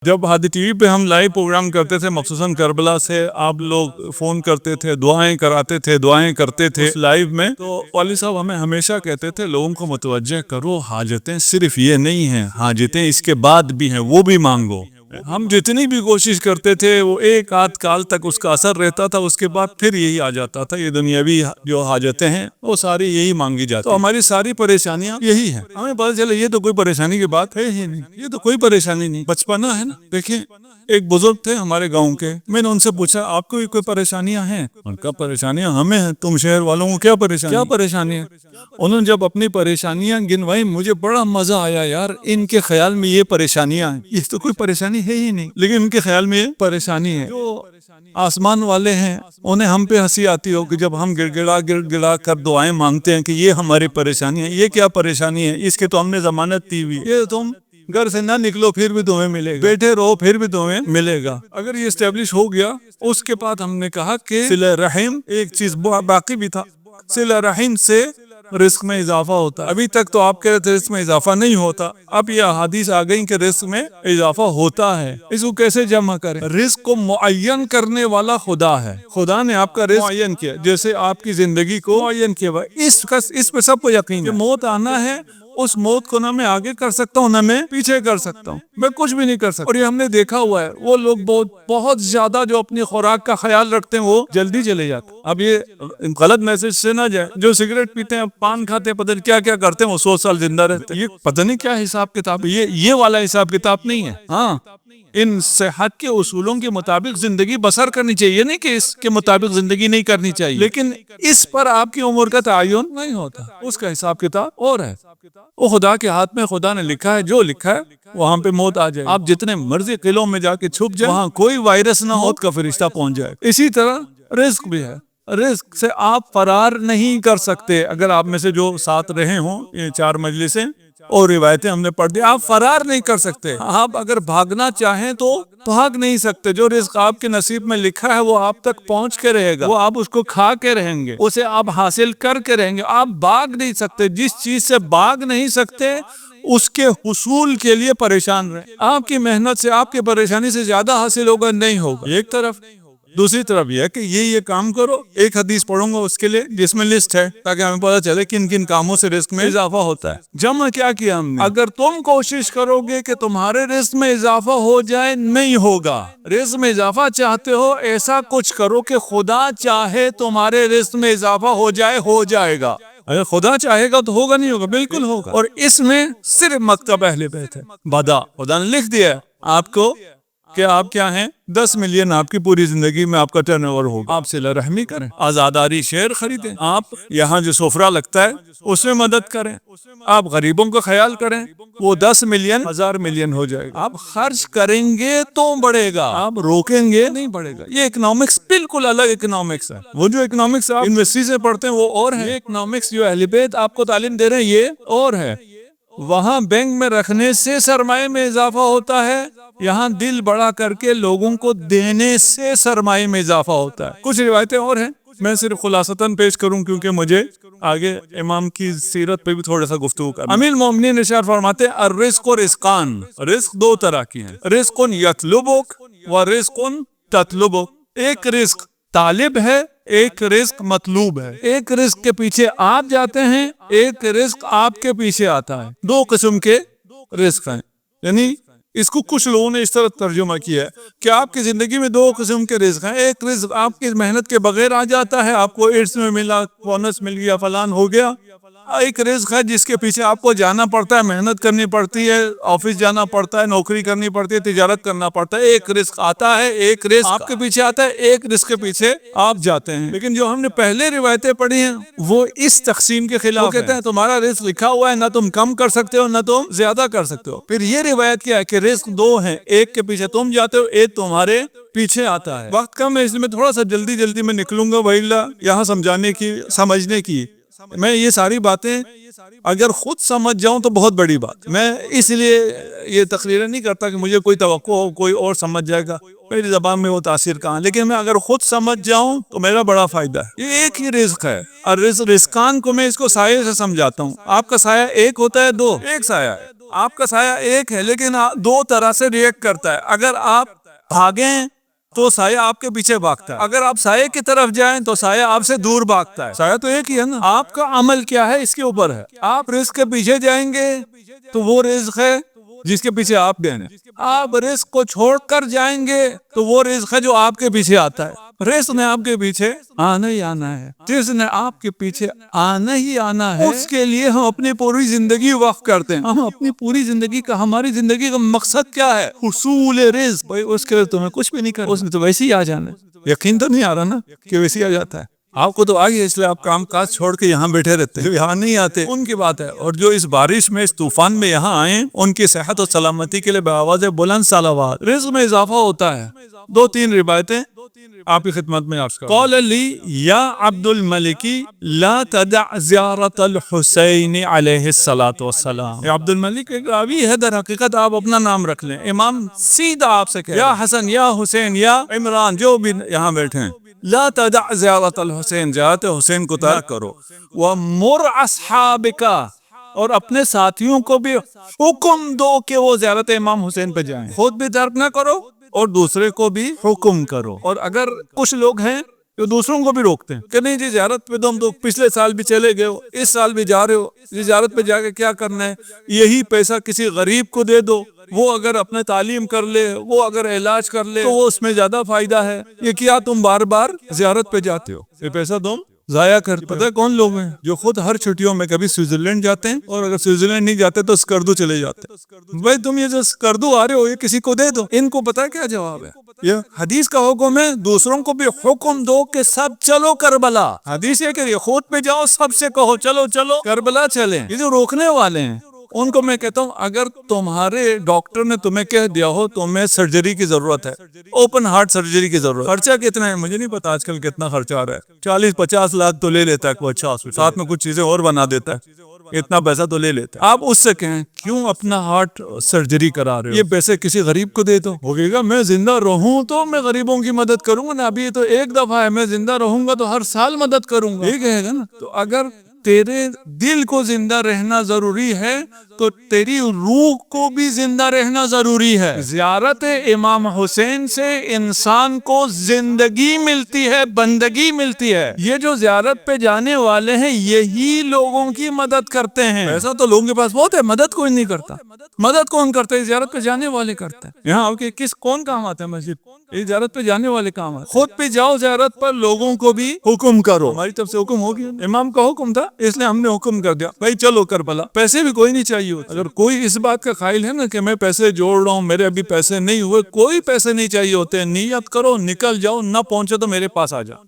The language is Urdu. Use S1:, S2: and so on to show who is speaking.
S1: جب ہادی ٹی وی پہ ہم لائیو پروگرام کرتے تھے مخصوصاً کربلا سے آپ لوگ فون کرتے تھے، دعائیں کراتے تھے، دعائیں کرتے تھے اس لائیو میں، تو والد صاحب ہمیں ہمیشہ کہتے تھے لوگوں کو متوجہ کرو، حاجتیں صرف یہ نہیں ہیں، حاجتیں اس کے بعد بھی ہیں، وہ بھی مانگو۔ ہم جتنی بھی کوشش کرتے تھے وہ ایک آدھ کال تک اس کا اثر رہتا تھا، اس کے بعد پھر یہی آ جاتا تھا، یہ دنیاوی جو حاجتیں ہیں وہ ساری یہی مانگی جاتی، تو ہماری ساری پریشانیاں یہی ہیں۔ ہمیں پتہ چلے یہ تو کوئی پریشانی کی بات ہے ہی نہیں، یہ تو کوئی پریشانی نہیں، بچپنا ہے نا۔ دیکھیں ایک بزرگ تھے ہمارے گاؤں کے، میں نے ان سے پوچھا آپ کو کوئی پریشانیاں ہیں؟ ان کا پریشانیاں ہمیں ہیں، تم شہر والوں کو کیا پریشانی ہے؟ انہوں نے جب اپنی پریشانیاں گنوائی مجھے بڑا مزہ آیا، یار ان کے خیال میں یہ پریشانیاں ہیں، یہ تو کوئی پریشانی ہے ہی نہیں، لیکن ان کے خیال میں یہ پریشانی ہے۔ جو آسمان والے ہیں انہیں ہم پہ ہنسی آتی ہو کہ جب ہم گڑ گڑا کر دعائیں مانگتے ہیں کہ یہ ہماری پریشانی ہے، یہ کیا پریشانی ہے، اس کے تو ہم نے ضمانت دی ہوئی، یہ تم گھر سے نہ نکلو پھر بھی تمہیں ملے گا، بیٹھے رہو پھر بھی تمہیں ملے گا۔ اگر یہ اسٹیبلش ہو گیا، اس کے بعد ہم نے کہا کہ صلہ رحم ایک چیز باقی بھی تھا، صلہ رحم سے رزق میں اضافہ ہوتا ہے۔ ابھی تک تو آپ کے رزق میں اضافہ نہیں ہوتا، اب یہ احادیث آ گئی کہ رزق میں اضافہ ہوتا ہے۔ اس کو کیسے جمع کریں؟ رزق کو معین کرنے والا خدا ہے، خدا نے آپ کا رزق معین کیا، جیسے آپ کی زندگی کو معین کیا ہوا ہے۔ اس پہ سب کو یقین ہے کہ موت آنا ہے، اس موت کو نہ میں آگے کر سکتا ہوں نہ میں پیچھے کر سکتا ہوں، میں کچھ بھی نہیں کر سکتا۔ اور یہ ہم نے دیکھا ہوا ہے، وہ لوگ بہت زیادہ جو اپنی خوراک کا خیال رکھتے ہیں وہ جلدی چلے جاتے ہیں۔ اب یہ غلط میسج سے نہ جائے، جو سگریٹ پیتے ہیں، پان کھاتے ہیں، پتہ نہیں کیا کرتے ہیں، وہ 100 سال زندہ رہتے ہیں، یہ پتہ نہیں کیا حساب کتاب ہے، یہ والا حساب کتاب نہیں ہے۔ ہاں، ان صحت کے اصولوں کے مطابق زندگی بسر کرنی چاہیے، یہ نہیں کہ اس کے مطابق زندگی نہیں کرنی چاہیے، لیکن اس پر آپ کی عمر کا تعین نہیں ہوتا، اس کا حساب کتاب اور ہے۔ وہ خدا کے ہاتھ میں، خدا نے لکھا ہے، جو لکھا ہے وہاں پہ موت آ جائے، آپ جتنے مرضی قلعوں میں جا کے چھپ جائیں، وہاں کوئی وائرس نہ، موت کا فرشتہ پہنچ جائے۔ اسی طرح رزق بھی ہے، رزق سے آپ فرار نہیں کر سکتے۔ اگر آپ میں سے جو ساتھ رہے ہوں، یہ 4 مجلسیں اور روایتیں ہم نے پڑھ دی، آپ فرار نہیں کر سکتے۔ آپ اگر بھاگنا چاہیں تو بھاگ نہیں سکتے، جو رزق آپ کے نصیب میں لکھا ہے وہ آپ تک پہنچ کے رہے گا، وہ آپ اس کو کھا کے رہیں گے، اسے آپ حاصل کر کے رہیں گے، آپ بھاگ نہیں سکتے۔ جس چیز سے بھاگ نہیں سکتے اس کے حصول کے لیے پریشان رہیں۔ آپ کی محنت سے، آپ کی پریشانی سے زیادہ حاصل ہوگا نہیں ہوگا، ایک طرف۔ دوسری طرف یہ ہے کہ یہ کام کرو، ایک حدیث پڑھوں گا اس کے لیے جس میں لسٹ ہے، تاکہ ہمیں پتہ چلے کن کن کاموں سے رزق میں اضافہ ہوتا ہے۔ جمع کیا ہم نے؟ اگر تم کوشش کرو گے کہ تمہارے رزق میں اضافہ ہو جائے، نہیں ہوگا۔ رزق میں اضافہ چاہتے ہو، ایسا کچھ کرو کہ خدا چاہے تمہارے رزق میں اضافہ ہو جائے، ہو جائے گا۔ اگر خدا چاہے گا تو ہوگا نہیں ہوگا، بالکل ہوگا۔ اور اس میں صرف مکتب اہل بیت ہے، خدا نے لکھ دیا ہے آپ کو کہ آپ کیا ہیں، 10 ملین آپ کی پوری زندگی میں آپ کا ٹرن اوور ہوگا۔ آپ صلہ رحمی کریں، آزاداری شیئر خریدیں، آپ یہاں جو سفرہ لگتا ہے اس میں مدد کریں، آپ غریبوں کا خیال کریں، وہ 10 ملین 1000 ملین ہو جائے گا۔ آپ خرچ کریں گے تو بڑھے گا، آپ روکیں گے نہیں بڑھے گا۔ یہ اکنامکس بالکل الگ اکنامکس ہے، وہ جو اکنامکس آپ یونیورسٹی سے پڑھتے ہیں وہ اور ہے، یہ اکنامکس جو اہل بیت آپ کو تعلیم دے رہے ہیں یہ اور ہے۔ وہاں بینک میں رکھنے سے سرمایہ میں اضافہ ہوتا ہے، یہاں دل بڑا کر کے لوگوں کو دینے سے سرمایہ میں اضافہ ہوتا ہے۔ کچھ روایتیں اور ہیں، میں صرف خلاصتاً پیش کروں کیونکہ مجھے آگے امام کی سیرت پہ بھی تھوڑا سا گفتگو کرنا۔ امیر المومنین ارشاد فرماتے ہیں الرزق و رزقان، رزق 2 طرح کی ہیں، رزق یطلبک و رزق تطلبک۔ ایک رزق طالب ہے، ایک رزق مطلوب ہے۔ ایک رزق کے پیچھے آپ جاتے ہیں، ایک رزق آپ کے پیچھے آتا ہے۔ 2 قسم کے رزق ہیں، یعنی اس کو کچھ لوگوں نے اس طرح ترجمہ کیا ہے کہ آپ کی زندگی میں 2 قسم کے رزق ہیں۔ ایک رزق آپ کی محنت کے بغیر آ جاتا ہے، آپ کو ایڈس میں ملا، بونس مل گیا، فلان ہو گیا۔ ایک رزق ہے جس کے پیچھے آپ کو جانا پڑتا ہے، محنت کرنی پڑتی ہے، آفس جانا پڑتا ہے، نوکری کرنی پڑتی ہے، تجارت کرنا پڑتا ہے۔ ایک رزق آتا ہے، ایک رزق آپ کے پیچھے آتا ہے، ایک رزق کے پیچھے آپ جاتے ہیں۔ لیکن جو ہم نے پہلے روایتیں پڑھی ہیں وہ اس تقسیم کے خلاف وہ کہتے ہیں تمہارا رزق لکھا ہوا ہے، نہ تم کم کر سکتے ہو نہ تم زیادہ کر سکتے ہو۔ پھر یہ روایت کیا ہے کہ رزق 2 ہیں، ایک کے پیچھے تم جاتے ہو، ایک تمہارے پیچھے آتا ہے۔ وقت کم ہے اس لیے میں تھوڑا سا جلدی میں نکلوں گا، وَإِلَّا یہاں سمجھانے کی، سمجھنے کی، میں یہ ساری باتیں اگر خود سمجھ جاؤں تو بہت بڑی بات۔ میں اس لیے یہ تقریر نہیں کرتا کہ مجھے کوئی توقع ہو کوئی اور سمجھ جائے گا، میری زبان میں وہ تاثیر کہاں، لیکن میں اگر خود سمجھ جاؤں تو میرا بڑا فائدہ ہے۔ یہ ایک ہی رزق ہے، اور رزقان کو میں اس کو سایہ سے سمجھاتا ہوں۔ آپ کا سایہ ایک ہوتا ہے 2، ایک سایہ ہے۔ آپ کا سایہ ایک ہے لیکن دو طرح سے ریئیکٹ کرتا ہے. اگر آپ بھاگیں تو سایہ آپ کے پیچھے بھاگتا ہے, اگر آپ سایہ کی طرف جائیں تو سایہ آپ سے دور بھاگتا ہے. سایہ تو ایک ہی ہے نا. آپ کا عمل کیا ہے اس کے اوپر ہے. آپ رزق کے پیچھے جائیں گے تو وہ رزق ہے جس کے پیچھے آپ گئے ہیں. آپ رزق کو چھوڑ کر جائیں گے تو وہ رزق ہے جو آپ کے پیچھے آتا ہے. رزق نے آپ کے پیچھے آنا ہی آنا ہے. رزق نے آپ کے پیچھے آنا ہی آنا ہے. اس کے لیے ہم اپنی پوری زندگی وقف کرتے ہیں. ہم اپنی پوری زندگی کا, ہماری زندگی کا مقصد کیا ہے؟ حصول رزق. بھائی اس کے تمہیں کچھ بھی نہیں کرنا, اس نے تو ویسے ہی آ جانا ہے. یقین تو نہیں آ رہا نا کہ ویسے ہی آ جاتا ہے. آپ کو تو آگے اس لیے آپ کام کاج چھوڑ کے یہاں بیٹھے رہتے ہیں. جو یہاں نہیں آتے ان کی بات ہے, اور جو اس بارش میں اس طوفان میں یہاں آئے ان کی صحت و سلامتی کے لیے بآواز بلند صلوات. رزق میں اضافہ ہوتا ہے. دو تین روایتیں آپ کی خدمت میں عرض کرتا ہوں. قال لی یا عبد الملک لا تدع زیارت الحسین علیہ الصلوۃ والسلام. عبد الملک ایک راوی ہے, در حقیقت آپ اپنا نام رکھ لیں. امام سیدھا آپ سے کہے یا حسن یا حسین یا عمران جو بھی یہاں بیٹھے ہیں, لا تدع زیارت الحسین, زیارت حسین کو ترک کرو. وَمُرْ أَصْحَابِكَ, اور اپنے ساتھیوں کو بھی حکم دو کہ وہ زیارت امام حسین پہ جائیں. خود بھی ترک نہ کرو اور دوسرے کو بھی حکم کرو. اور اگر کچھ لوگ ہیں جو دوسروں کو بھی روکتے ہیں کہ نہیں جی زیارت پہ تم تو پچھلے سال بھی چلے گئے ہو, اس سال بھی جا رہے ہو, جی زیارت پہ جا کے کیا کرنا ہے, یہی پیسہ کسی غریب کو دے دو, وہ اگر اپنے تعلیم کر لے, وہ اگر علاج کر لے تو وہ اس میں زیادہ فائدہ ہے. یہ کیا تم بار بار زیارت پہ جاتے ہو, یہ پیسہ تم ضائع کرتے. پتہ ہے کون لوگ ہیں جو خود ہر چھٹیوں میں کبھی سوئٹزرلینڈ جاتے ہیں, اور اگر سوئٹزرلینڈ نہیں جاتے تو اسکردو چلے جاتے ہیں. بھائی تم یہ جو اسکردو آ رہے ہو یہ کسی کو دے دو. ان کو پتہ ہے کیا جواب ہے؟ یہ حدیث کا حکم ہے دوسروں کو بھی حکم دو کہ سب چلو کربلا. حدیث ہے کہ یہ خود پہ جاؤ, سب سے کہو چلو چلو کربلا چلیں. یہ جو روکنے والے ہیں ان کو میں کہتا ہوں اگر تمہارے ڈاکٹر نے تمہیں کہہ دیا ہو تمہیں سرجری کی ضرورت ہے, اوپن ہارٹ سرجری کی ضرورت, خرچہ کتنا ہے مجھے نہیں پتا آج کل کتنا خرچہ آ رہا ہے, 40-50 لاکھ تو لے لیتا ہے کوئی اچھا ہاسپٹل, ساتھ میں کچھ چیزیں اور بنا دیتا ہے, اتنا پیسہ تو لے لیتا ہے. آپ اس سے کہیں کیوں اپنا ہارٹ سرجری کرا رہے ہو, یہ پیسے کسی غریب کو دے دو. ہوگے گا میں زندہ رہوں تو میں غریبوں کی مدد کروں گا نا, ابھی تو ایک دفعہ ہے, میں زندہ رہوں گا تو ہر سال مدد کروں گا, یہ کہے گا نا. تو اگر تیرے دل کو زندہ رہنا ضروری ہے تو تیری روح کو بھی زندہ رہنا ضروری ہے. زیارت امام حسین سے انسان کو زندگی ملتی ہے, بندگی ملتی ہے. یہ جو زیارت پہ جانے والے ہیں یہی لوگوں کی مدد کرتے ہیں. ایسا تو لوگوں کے پاس بہت ہے, مدد کوئی نہیں کرتا. مدد کون کرتا ہے؟ زیارت پہ جانے والے کرتے ہیں. یہاں آپ کے کون کام آتا ہے مسجد, یہ زیارت پہ جانے والے کام آتے ہیں. خود پہ جاؤ زیارت پر, لوگوں کو بھی حکم کرو. ہماری طرف سے حکم ہو گیا, امام کا حکم تھا اس لیے ہم نے حکم کر دیا بھائی چلو کربلا. پیسے بھی کوئی نہیں چاہیے ہوتے. اگر کوئی اس بات کا قائل ہے نا کہ میں پیسے جوڑ رہا ہوں, میرے ابھی پیسے نہیں ہوئے, کوئی پیسے نہیں چاہیے ہوتے. نیت کرو, نکل جاؤ, نہ پہنچے تو میرے پاس آ جاؤ.